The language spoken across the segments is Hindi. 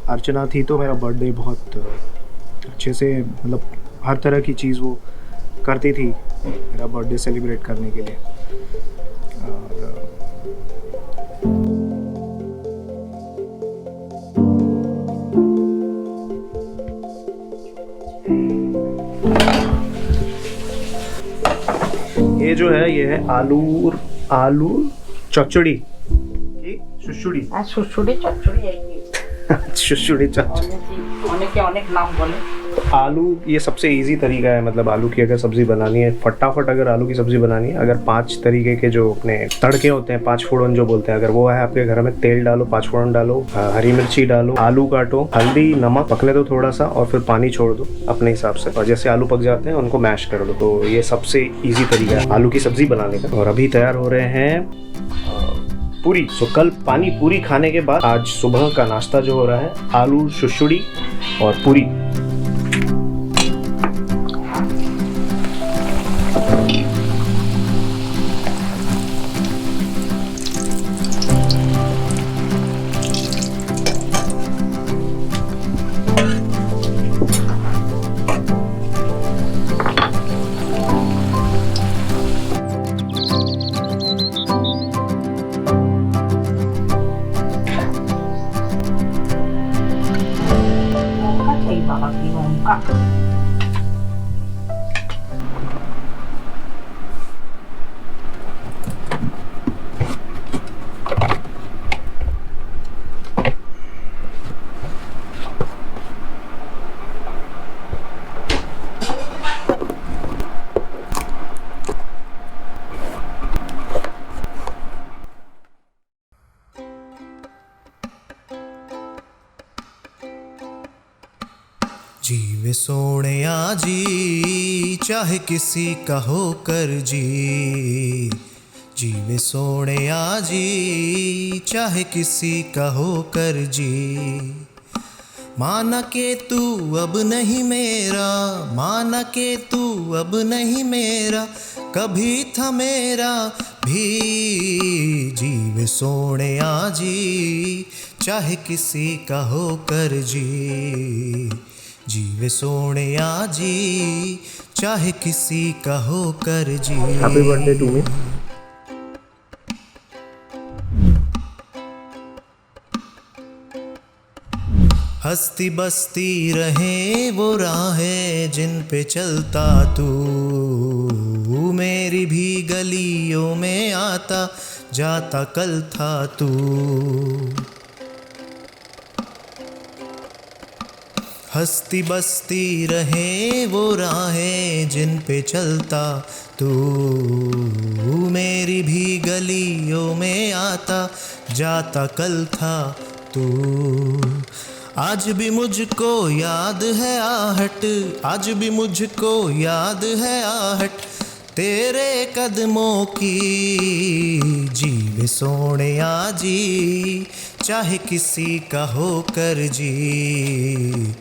अर्चना थी तो मेरा बर्थडे बहुत अच्छे से, मतलब हर तरह की चीज़ वो करती थी मेरा बर्थडे सेलिब्रेट करने के लिए। और ये जो है ये है आलू चचड़ी की शुशुड़ी। शुशुड़ी चचड़ी शुशुड़ी चचड़ी अनेक नाम बोले। आलू ये सबसे इजी तरीका है, मतलब आलू की अगर सब्ज़ी बनानी है फटाफट, अगर आलू की सब्ज़ी बनानी है, अगर 5 तरीके के जो अपने तड़के होते हैं, 5 फोड़न जो बोलते हैं, अगर वो है आपके घर में, तेल डालो, 5 फोड़न डालो, हरी मिर्ची डालो, आलू काटो, हल्दी नमक पकने दो थोड़ा सा, और फिर पानी छोड़ दो अपने हिसाब से, और जैसे आलू पक जाते हैं उनको मैश कर दो। तो ये सबसे ईजी तरीका है आलू की सब्ज़ी बनाने का। और अभी तैयार हो रहे हैं पूरी। सो कल पानी पूरी खाने के बाद आज सुबह का नाश्ता जो हो रहा है आलू शुशुड़ी और पूरी। जीवे सोनिया जी चाहे किसी का होकर जी, जीवे सोनिया जी चाहे किसी का होकर जी। माना के तू अब नहीं मेरा, माना के तू अब नहीं मेरा, कभी था मेरा भी। जीवे सोनिया जी चाहे किसी का होकर जी, जीवे सोनिया जी चाहे किसी का होकर जी। Happy birthday to me. हंसती बसती रहे वो राहें जिन पे चलता तू, मेरी भी गलियों में आता जाता कल था तू। हंसती बसती रहे वो राहें जिन पे चलता तू, मेरी भी गलियों में आता जाता कल था तू। आज भी मुझको याद है आहट, आज भी मुझको याद है आहट तेरे कदमों की। जीवे सोनिया जी चाहे किसी का होकर जी,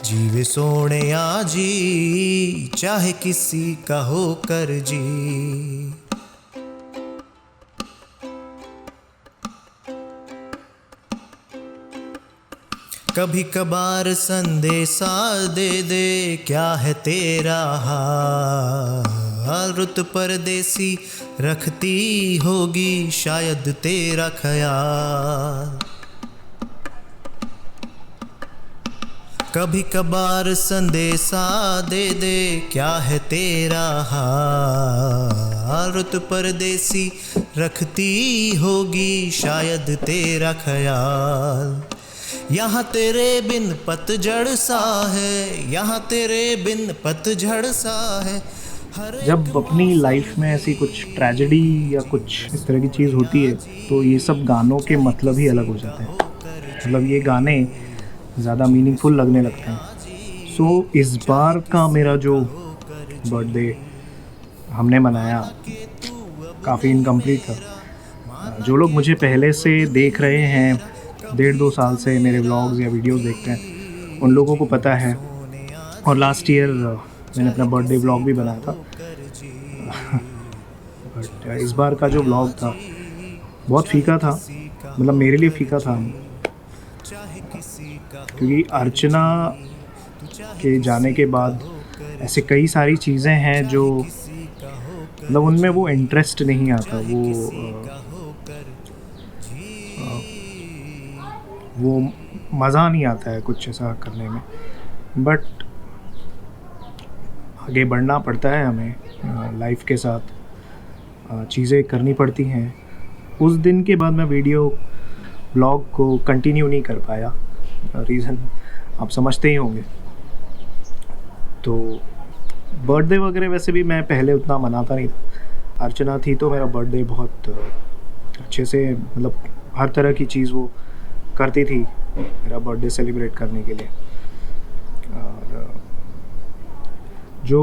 जीवे सोनिया जी चाहे किसी का होकर जी। कभी कभार संदेशा दे दे क्या है तेरा हाल, रुत परदेसी रखती होगी शायद तेरा ख्याल। कभी कभार संदेशा दे दे क्या है तेरा हाल, रुत परदेसी रखती होगी शायद तेरा ख्याल। यहाँ तेरे बिन पतझड़ सा है, यहाँ तेरे बिन पतझड़ सा है। जब अपनी लाइफ में ऐसी कुछ ट्रेजेडी या कुछ इस तरह की चीज़ होती है तो ये सब गानों के मतलब ही अलग हो जाते हैं, मतलब ये गाने ज़्यादा मीनिंगफुल लगने लगते हैं। सो इस बार का मेरा जो बर्थडे हमने मनाया काफ़ी इनकम्प्लीट था। जो लोग मुझे पहले से देख रहे हैं, 1.5-2 साल से मेरे व्लॉग्स या वीडियोस देखते हैं, उन लोगों को पता है। और लास्ट ईयर मैंने अपना बर्थडे व्लॉग भी बनाया था। बट इस बार का जो व्लॉग था बहुत फीका था, मतलब मेरे लिए फीका था। क्योंकि अर्चना के जाने के बाद ऐसे कई सारी चीज़ें हैं जो मतलब उनमें वो इंटरेस्ट नहीं आता, वो मज़ा नहीं आता है कुछ ऐसा करने में। बट आगे बढ़ना पड़ता है हमें लाइफ के साथ, चीज़ें करनी पड़ती हैं। उस दिन के बाद मैं वीडियो ब्लॉग को कंटिन्यू नहीं कर पाया, रीज़न आप समझते ही होंगे। तो बर्थडे वगैरह वैसे भी मैं पहले उतना मनाता नहीं था। अर्चना थी तो मेरा बर्थडे बहुत अच्छे से, मतलब हर तरह की चीज़ वो करती थी मेरा बर्थडे सेलिब्रेट करने के लिए। और जो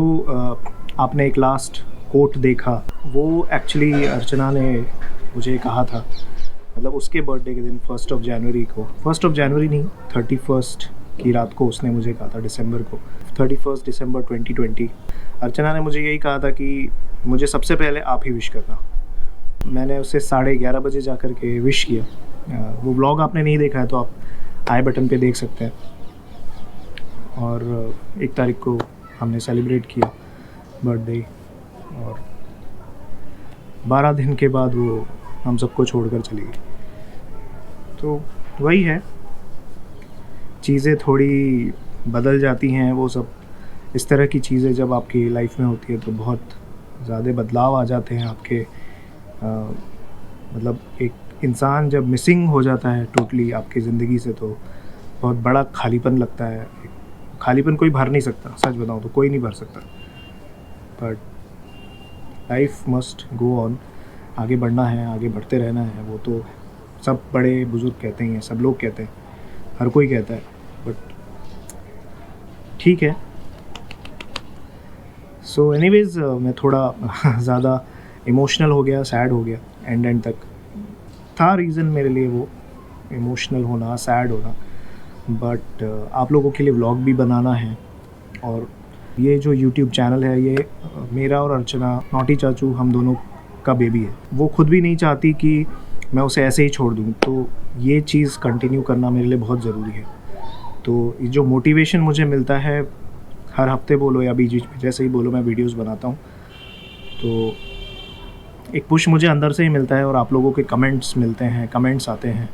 आपने एक लास्ट कोट देखा वो एक्चुअली अर्चना ने मुझे कहा था, मतलब उसके बर्थडे के दिन 1 जनवरी को, 1 जनवरी नहीं 31 की रात को उसने मुझे कहा था, दिसंबर को, 31 दिसंबर 2020 अर्चना ने मुझे यही कहा था कि मुझे सबसे पहले आप ही विश करना। मैंने उसे 11:30 बजे जा कर के विश किया। वो व्लॉग आपने नहीं देखा है तो आप आई बटन पे देख सकते हैं। और 1 तारीख को हमने सेलिब्रेट किया बर्थडे, और 12 दिन के बाद वो हम सबको छोड़कर चली गई। तो वही है, चीज़ें थोड़ी बदल जाती हैं, वो सब इस तरह की चीज़ें जब आपकी लाइफ में होती है तो बहुत ज़्यादा बदलाव आ जाते हैं आपके। मतलब एक इंसान जब मिसिंग हो जाता है टोटली आपकी ज़िंदगी से तो बहुत बड़ा खालीपन लगता है। खालीपन कोई भर नहीं सकता, सच बताऊँ तो कोई नहीं भर सकता। But life must go on, आगे बढ़ना है, आगे बढ़ते रहना है। वो तो सब बड़े बुजुर्ग कहते ही हैं, सब लोग कहते हैं, हर कोई कहता है। बट ठीक है। सो एनीवेज़ मैं थोड़ा ज़्यादा इमोशनल हो गया, सैड हो गया। एंड तक था रीज़न मेरे लिए वो इमोशनल होना, सैड होना। बट आप लोगों के लिए व्लॉग भी बनाना है, और ये जो यूट्यूब चैनल है ये मेरा और अर्चना, नॉटी चाचू, हम दोनों का बेबी है। वो खुद भी नहीं चाहती कि मैं उसे ऐसे ही छोड़ दूँ, तो ये चीज़ कंटिन्यू करना मेरे लिए बहुत ज़रूरी है। तो ये जो मोटिवेशन मुझे मिलता है, हर हफ्ते बोलो या बीच बीच में जैसे ही बोलो मैं वीडियोस बनाता हूँ, तो एक पुश मुझे अंदर से ही मिलता है। और आप लोगों के कमेंट्स मिलते हैं, कमेंट्स आते हैं,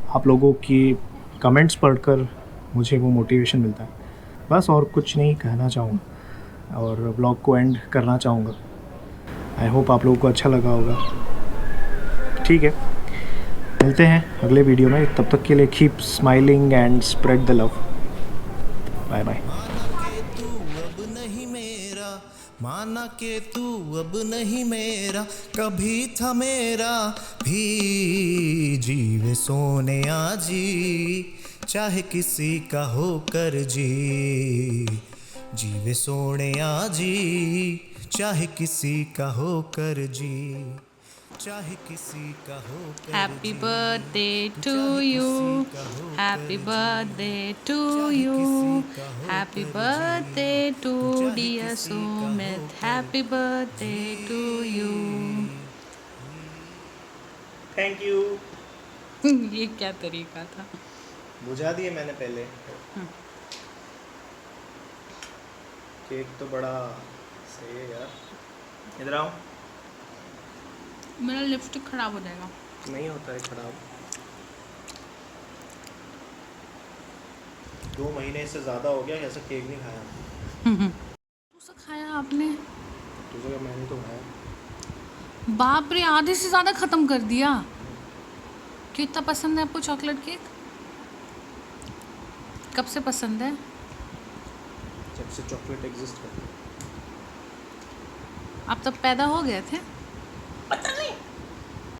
आप लोगों की कमेंट्स पढ़कर मुझे वो मोटिवेशन मिलता है। बस और कुछ नहीं कहना चाहूँगा, और ब्लॉग को एंड करना चाहूँगा। आई होप आप लोगों को अच्छा लगा होगा। ठीक है, मिलते हैं अगले वीडियो में। तब तक के लिए keep smiling and spread the love. Bye bye. माना के तू अब नहीं मेरा, कभी था मेरा भी। जीवे सोने आजी, चाहे किसी का होकर जी। जीवे सोने आजी, चाहे किसी का होकर जी। चाहे किसी का होकर Happy birthday to you. Happy birthday to you. Happy birthday to dear Sumit. Happy birthday to you. Thank you. ये क्या तरीका था? बुझा दिए मैंने पहले। केक तो बड़ा सही है यार। इधर आओ। मेरा लिपस्टिक खराब हो जाएगा। नहीं होता है खराब। 2 महीने से ज़्यादा हो गया ऐसा केक नहीं खाया। तो खाया आपने? तुझे क्या, मैंने तो खाया। बाप रे, आधे से ज़्यादा ख़त्म कर दिया। क्यों इतना पसंद है आपको चॉकलेट केक? कब से पसंद है? जब से चॉकलेट एग्जिस्ट करती है। आप तब पैदा हो गए थे? पता नहीं